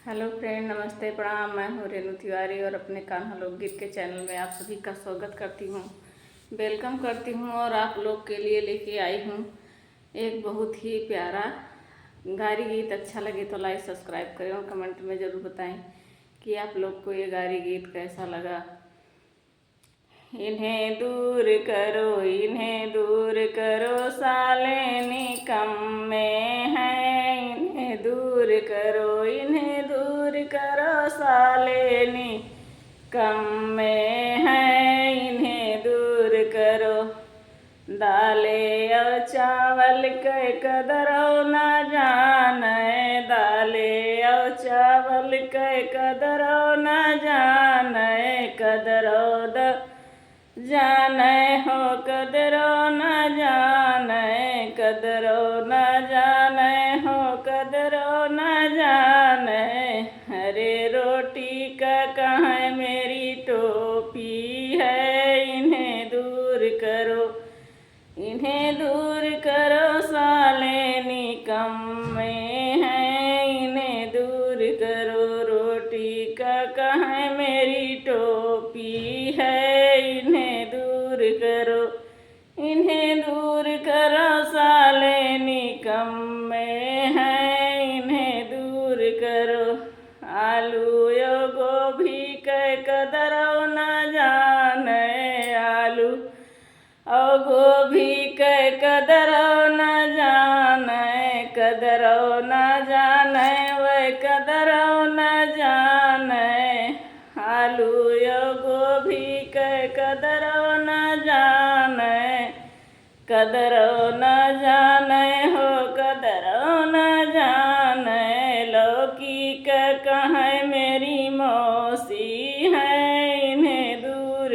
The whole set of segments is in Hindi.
हेलो फ्रेंड, नमस्ते, प्रणाम। मैं हूँ रेणु तिवारी और अपने कान्हा लोकगीत के चैनल में आप सभी का स्वागत करती हूँ, वेलकम करती हूँ। और आप लोग के लिए लेके आई हूँ एक बहुत ही प्यारा गारी गीत। अच्छा लगे तो लाइक सब्सक्राइब करें और कमेंट में ज़रूर बताएं कि आप लोग को ये गारी गीत कैसा लगा। इन्हें दूर करो, साले निकम्मे हैं। इन्हें दूर करो, साले निकम्मे हैं। इन्हें दूर करो, दाले और चावल के कदरों न जाने। दाले और चावल के कदरों न जाने। कदरों द जाने हो, कदरों न जाने। कदरों न जाने हो, कदरों न जाने। हरे रोटी का कहाँ मेरी टोपी है। इन्हें दूर करो, साले निकम्मे हैं। इन्हें दूर करो, रोटी का कहाँ मेरी टोपी है। इन्हें दूर करो, साले निकम्मे हैं। इन्हें दूर करो, आलू यो गोभी के कदरों न जाने। आलू और गोभी के कदरों न जाने। कदरों न जाने, वह कदरों न जाने। आलू यो गोभी के कदरों न जाने। कदरों न जाने हो, कदरों न जाने। लौकी के कहाँ मेरी मौसी है। इन्हें दूर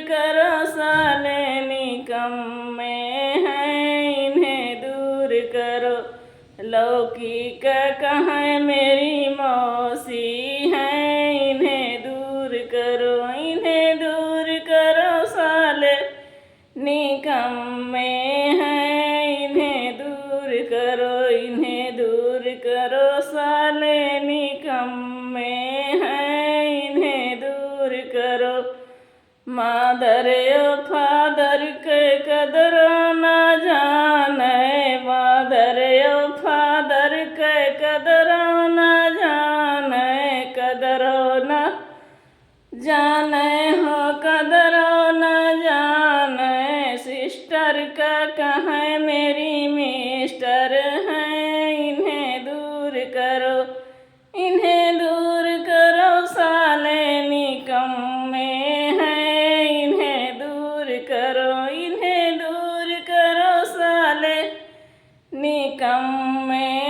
करो, साले निकम्मे हैं। इन्हें दूर करो, लौकी का कहाँ मेरी मौसी है। इन्हें दूर करो, साले निकम्मे हैं। इन्हें दूर करो, साले निकम्मे हैं। इन्हें दूर करो, मादर यो फादर के कदरों न जाने। मादर यो फादर के कदरों न जाने। कदरों न जाने हो, कदरों न जाने। सिस्टर का कहाँ मेरी मिस्टर है। इन्हें दूर करो, साले निकम्मे हैं। इन्हें दूर करो, साले निकम्मे